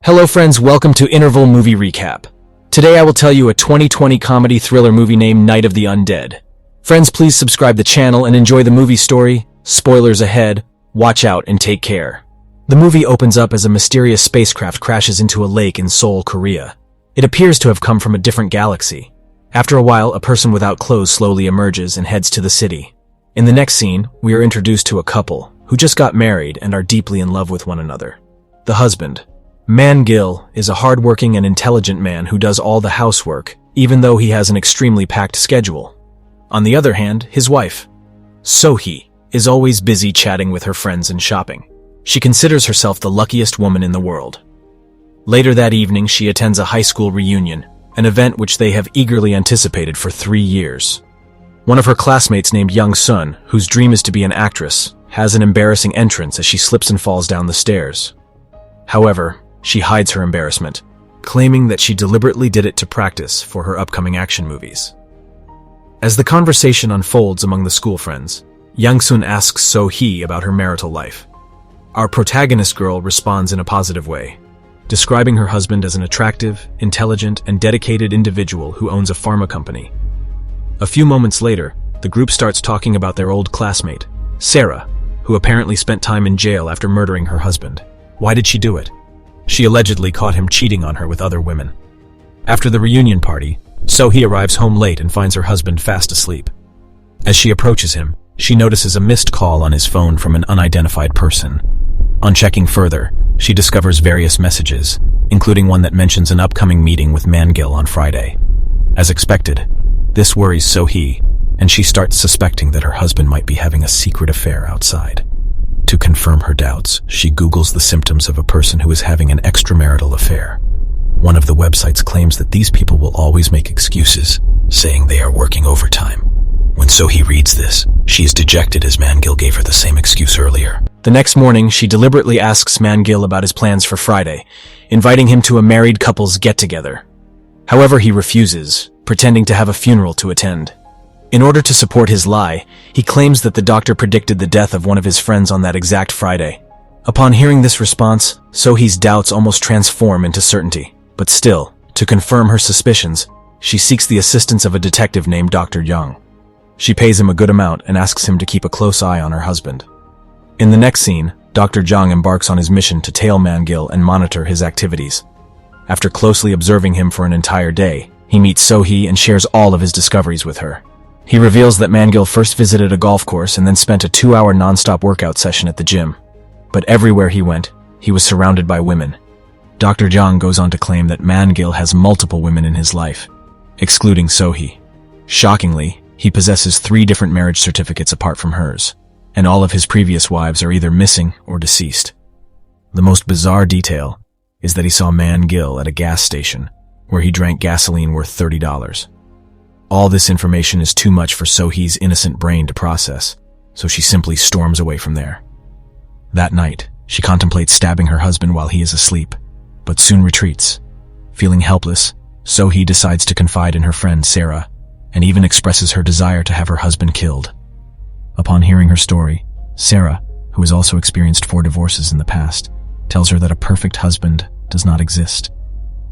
Hello friends, welcome to Interval Movie Recap. Today I will tell you a 2020 comedy thriller movie named Night of the Undead. Friends, please subscribe the channel and enjoy the movie story. Spoilers ahead, watch out and take care. The movie opens up as a mysterious spacecraft crashes into a lake in Seoul, Korea. It appears to have come from a different galaxy. After a while, a person without clothes slowly emerges and heads to the city. In the next scene, we are introduced to a couple who just got married and are deeply in love with one another. The husband, Man Gil, is a hardworking and intelligent man who does all the housework, even though he has an extremely packed schedule. On the other hand, his wife, So-hee, is always busy chatting with her friends and shopping. She considers herself the luckiest woman in the world. Later that evening, she attends a high school reunion, an event which they have eagerly anticipated for 3 years. One of her classmates named Young Sun, whose dream is to be an actress, has an embarrassing entrance as she slips and falls down the stairs. However, she hides her embarrassment, claiming that she deliberately did it to practice for her upcoming action movies. As the conversation unfolds among the school friends, Young-sun asks So-hee about her marital life. Our protagonist girl responds in a positive way, describing her husband as an attractive, intelligent, and dedicated individual who owns a pharma company. A few moments later, the group starts talking about their old classmate, Sarah, who apparently spent time in jail after murdering her husband. Why did she do it? She allegedly caught him cheating on her with other women. After the reunion party, So-hee arrives home late and finds her husband fast asleep. As she approaches him, she notices a missed call on his phone from an unidentified person. On checking further, she discovers various messages, including one that mentions an upcoming meeting with Man Gil on Friday. As expected, this worries So-hee, and she starts suspecting that her husband might be having a secret affair outside. To confirm her doubts, she Googles the symptoms of a person who is having an extramarital affair. One of the websites claims that these people will always make excuses, saying they are working overtime. When So-hee reads this, she is dejected as Man Gil gave her the same excuse earlier. The next morning, she deliberately asks Man Gil about his plans for Friday, inviting him to a married couple's get-together. However, he refuses, pretending to have a funeral to attend. In order to support his lie, he claims that the doctor predicted the death of one of his friends on that exact Friday. Upon hearing this response, So-hee's doubts almost transform into certainty. But still, to confirm her suspicions, she seeks the assistance of a detective named Dr. Young. She pays him a good amount and asks him to keep a close eye on her husband. In the next scene, Dr. Young embarks on his mission to tail Man Gil and monitor his activities. After closely observing him for an entire day, he meets So-hee and shares all of his discoveries with her. He reveals that Man Gil first visited a golf course and then spent a 2-hour non-stop workout session at the gym. But everywhere he went, he was surrounded by women. Dr. Young goes on to claim that Man Gil has multiple women in his life, excluding So-hee. Shockingly, he possesses 3 different marriage certificates apart from hers, and all of his previous wives are either missing or deceased. The most bizarre detail is that he saw Man Gil at a gas station, where he drank gasoline worth $30. All this information is too much for So-hee's innocent brain to process, so she simply storms away from there. That night, she contemplates stabbing her husband while he is asleep, but soon retreats. Feeling helpless, So-hee decides to confide in her friend Sarah, and even expresses her desire to have her husband killed. Upon hearing her story, Sarah, who has also experienced 4 divorces in the past, tells her that a perfect husband does not exist.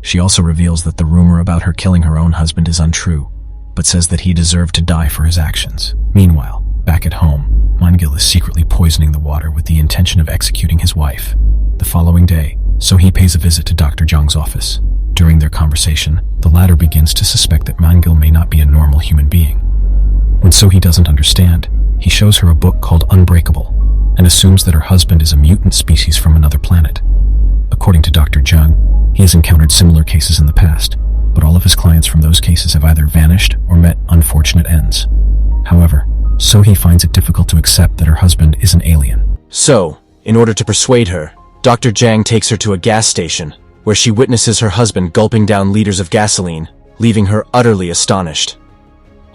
She also reveals that the rumor about her killing her own husband is untrue, but says that he deserved to die for his actions. Meanwhile, back at home, Man Gil is secretly poisoning the water with the intention of executing his wife. The following day, So-hee pays a visit to Dr. Jung's office. During their conversation, the latter begins to suspect that Man Gil may not be a normal human being. When So-hee doesn't understand, he shows her a book called Unbreakable, and assumes that her husband is a mutant species from another planet. According to Dr. Jung, he has encountered similar cases in the past, but all of his clients from those cases have either vanished or met unfortunate ends. However, So-hee finds it difficult to accept that her husband is an alien. So, in order to persuade her, Dr. Jang takes her to a gas station, where she witnesses her husband gulping down liters of gasoline, leaving her utterly astonished.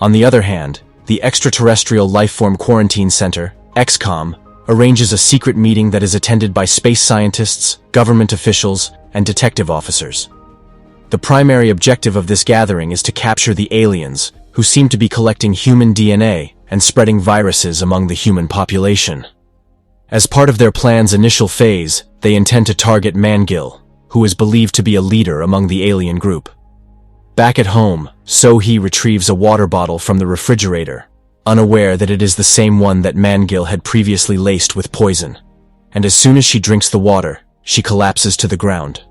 On the other hand, the Extraterrestrial Lifeform Quarantine Center, XCOM, arranges a secret meeting that is attended by space scientists, government officials, and detective officers. The primary objective of this gathering is to capture the aliens, who seem to be collecting human DNA and spreading viruses among the human population. As part of their plan's initial phase, they intend to target Man Gil, who is believed to be a leader among the alien group. Back at home, So-hee retrieves a water bottle from the refrigerator, unaware that it is the same one that Man-gil had previously laced with poison. And as soon as she drinks the water, she collapses to the ground.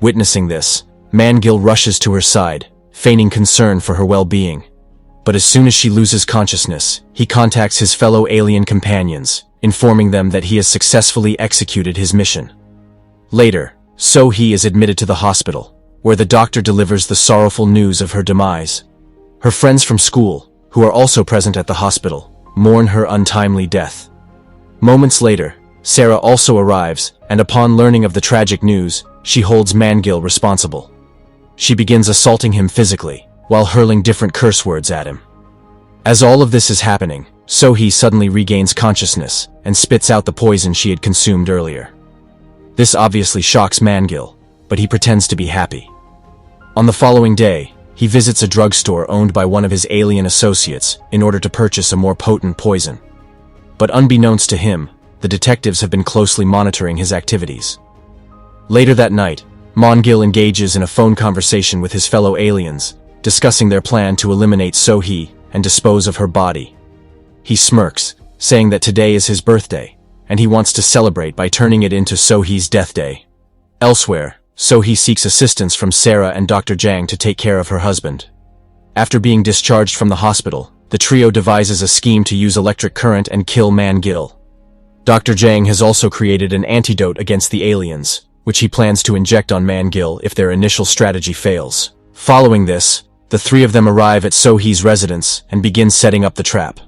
Witnessing this, Man-gil rushes to her side, feigning concern for her well-being. But as soon as she loses consciousness, he contacts his fellow alien companions, informing them that he has successfully executed his mission. Later, So-hee is admitted to the hospital, where the doctor delivers the sorrowful news of her demise. Her friends from school, who are also present at the hospital, mourn her untimely death. Moments later, Sarah also arrives, and upon learning of the tragic news, she holds Man-gil responsible. She begins assaulting him physically, while hurling different curse words at him. As all of this is happening, So-hee suddenly regains consciousness and spits out the poison she had consumed earlier. This obviously shocks Man-gil, but he pretends to be happy. On the following day, he visits a drugstore owned by one of his alien associates in order to purchase a more potent poison. But unbeknownst to him, the detectives have been closely monitoring his activities. Later that night, Man-gil engages in a phone conversation with his fellow aliens, discussing their plan to eliminate So-hee and dispose of her body. He smirks, saying that today is his birthday, and he wants to celebrate by turning it into So-hee's death day. Elsewhere, So-hee seeks assistance from Sarah and Dr. Jang to take care of her husband. After being discharged from the hospital, the trio devises a scheme to use electric current and kill Man-gil. Dr. Jang has also created an antidote against the aliens, which he plans to inject on Man-gil if their initial strategy fails. Following this, the three of them arrive at So-hee's residence and begin setting up the trap.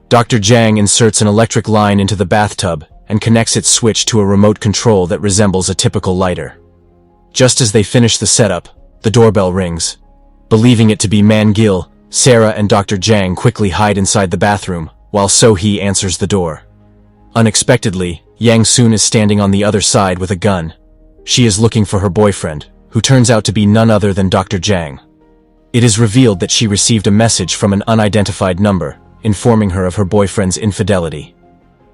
Dr. Jang inserts an electric line into the bathtub and connects its switch to a remote control that resembles a typical lighter. Just as they finish the setup, the doorbell rings. Believing it to be Man-gil, Sarah and Dr. Jang quickly hide inside the bathroom, while So-hee answers the door. Unexpectedly, Yang-soon is standing on the other side with a gun. She is looking for her boyfriend, who turns out to be none other than Dr. Jang. It is revealed that she received a message from an unidentified number, informing her of her boyfriend's infidelity.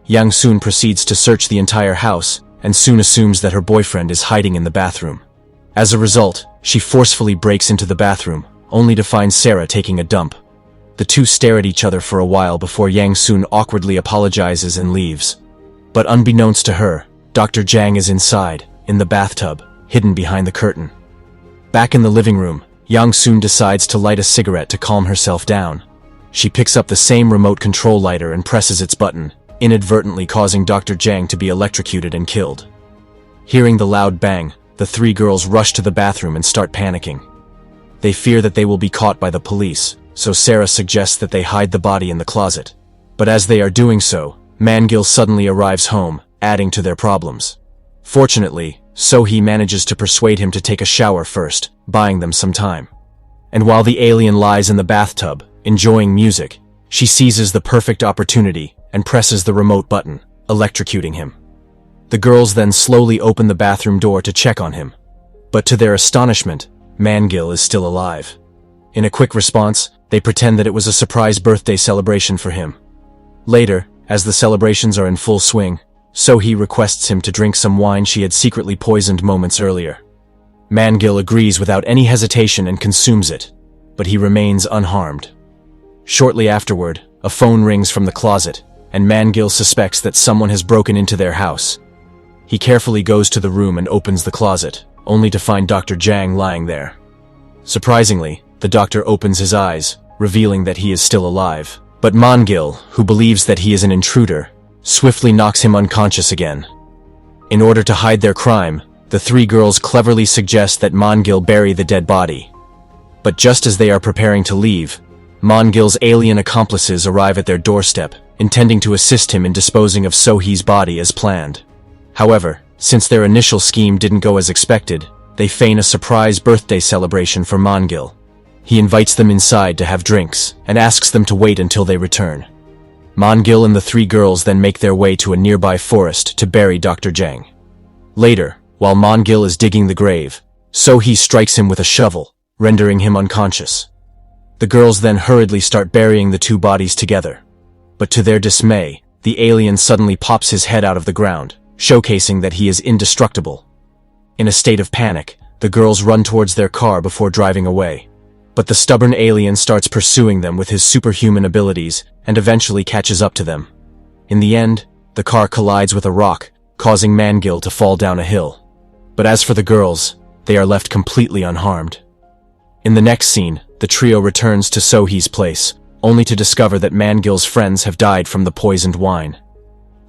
Yang-soon proceeds to search the entire house, and soon assumes that her boyfriend is hiding in the bathroom. As a result, she forcefully breaks into the bathroom, only to find Sarah taking a dump. The two stare at each other for a while before Yang-soon awkwardly apologizes and leaves. But unbeknownst to her, Dr. Jang is inside, in the bathtub, hidden behind the curtain. Back in the living room, Yang-soon decides to light a cigarette to calm herself down. She picks up the same remote control lighter and presses its button, inadvertently causing Dr. Jang to be electrocuted and killed. Hearing the loud bang, the three girls rush to the bathroom and start panicking. They fear that they will be caught by the police, so Sarah suggests that they hide the body in the closet. But as they are doing so, Man-gil suddenly arrives home, adding to their problems. Fortunately, So-hee manages to persuade him to take a shower first, buying them some time. And while the alien lies in the bathtub, enjoying music, she seizes the perfect opportunity and presses the remote button, electrocuting him. The girls then slowly open the bathroom door to check on him. But to their astonishment, Man-gil is still alive. In a quick response, they pretend that it was a surprise birthday celebration for him. Later, as the celebrations are in full swing, So-hee requests him to drink some wine she had secretly poisoned moments earlier. Man-gil agrees without any hesitation and consumes it, but he remains unharmed. Shortly afterward, a phone rings from the closet, and Man-gil suspects that someone has broken into their house. He carefully goes to the room and opens the closet, only to find Dr. Jang lying there. Surprisingly, the doctor opens his eyes, revealing that he is still alive. But Man-gil, who believes that he is an intruder, swiftly knocks him unconscious again. In order to hide their crime, the three girls cleverly suggest that Man-gil bury the dead body. But just as they are preparing to leave, Man-gil's alien accomplices arrive at their doorstep, intending to assist him in disposing of So-hee's body as planned. However, since their initial scheme didn't go as expected, they feign a surprise birthday celebration for Man-gil. He invites them inside to have drinks, and asks them to wait until they return. Man-gil and the three girls then make their way to a nearby forest to bury Dr. Jang. Later, while Man-gil is digging the grave, So-hee strikes him with a shovel, rendering him unconscious. The girls then hurriedly start burying the two bodies together. But to their dismay, the alien suddenly pops his head out of the ground, showcasing that he is indestructible. In a state of panic, the girls run towards their car before driving away. But the stubborn alien starts pursuing them with his superhuman abilities and eventually catches up to them. In the end, the car collides with a rock, causing Mangill to fall down a hill. But as for the girls, they are left completely unharmed. In the next scene, the trio returns to Sohee's place, only to discover that Mangill's friends have died from the poisoned wine.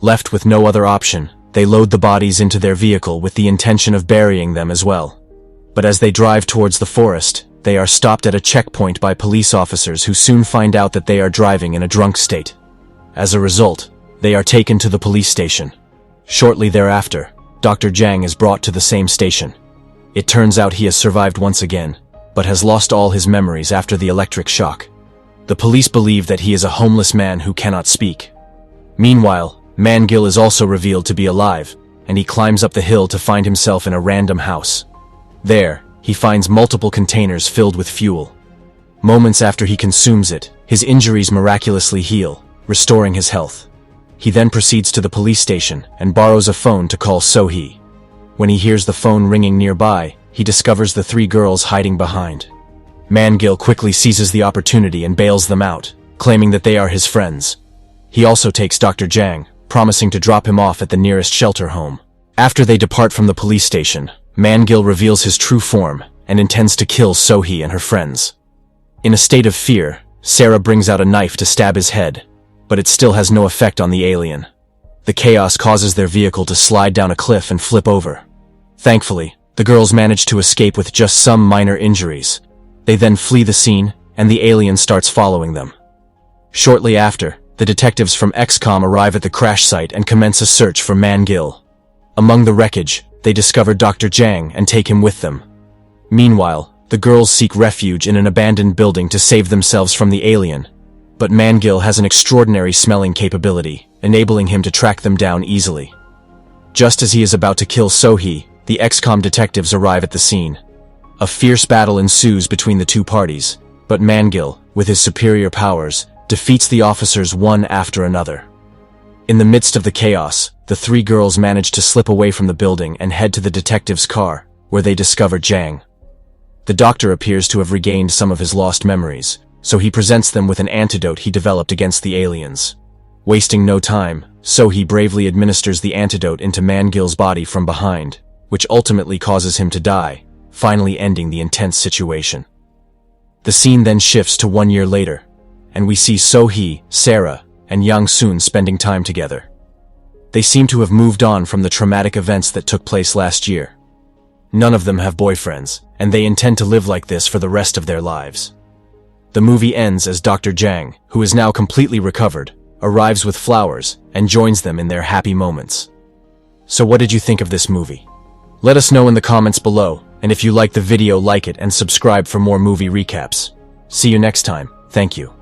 Left with no other option, they load the bodies into their vehicle with the intention of burying them as well. But as they drive towards the forest, they are stopped at a checkpoint by police officers who soon find out that they are driving in a drunk state. As a result, they are taken to the police station. Shortly thereafter, Dr. Jang is brought to the same station. It turns out he has survived once again, but has lost all his memories after the electric shock. The police believe that he is a homeless man who cannot speak. Meanwhile, Mangill is also revealed to be alive, and he climbs up the hill to find himself in a random house. There, he finds multiple containers filled with fuel. Moments after he consumes it, his injuries miraculously heal, restoring his health. He then proceeds to the police station and borrows a phone to call Sohee. When he hears the phone ringing nearby, he discovers the three girls hiding behind. Mangill quickly seizes the opportunity and bails them out, claiming that they are his friends. He also takes Dr. Jang, promising to drop him off at the nearest shelter home. After they depart from the police station, Mangill reveals his true form and intends to kill Sohee and her friends. In a state of fear, Sarah brings out a knife to stab his head, but it still has no effect on the alien. The chaos causes their vehicle to slide down a cliff and flip over. Thankfully, the girls manage to escape with just some minor injuries. They then flee the scene, and the alien starts following them. Shortly after, the detectives from XCOM arrive at the crash site and commence a search for Mangill. Among the wreckage, they discover Dr. Jang and take him with them. Meanwhile, the girls seek refuge in an abandoned building to save themselves from the alien. But Mangill has an extraordinary smelling capability, enabling him to track them down easily. Just as he is about to kill Sohee, the XCOM detectives arrive at the scene. A fierce battle ensues between the two parties, but Mangill, with his superior powers, defeats the officers one after another. In the midst of the chaos, the three girls manage to slip away from the building and head to the detective's car, where they discover Jang. The doctor appears to have regained some of his lost memories, so he presents them with an antidote he developed against the aliens. Wasting no time, Sohee bravely administers the antidote into Mangill's body from behind, which ultimately causes him to die, finally ending the intense situation. The scene then shifts to 1 year later, and we see Sohee, Sarah, and Yang Soon spending time together. They seem to have moved on from the traumatic events that took place last year. None of them have boyfriends, and they intend to live like this for the rest of their lives. The movie ends as Dr. Jang, who is now completely recovered, arrives with flowers and joins them in their happy moments. So what did you think of this movie? Let us know in the comments below, and if you liked the video, like it and subscribe for more movie recaps. See you next time. Thank you.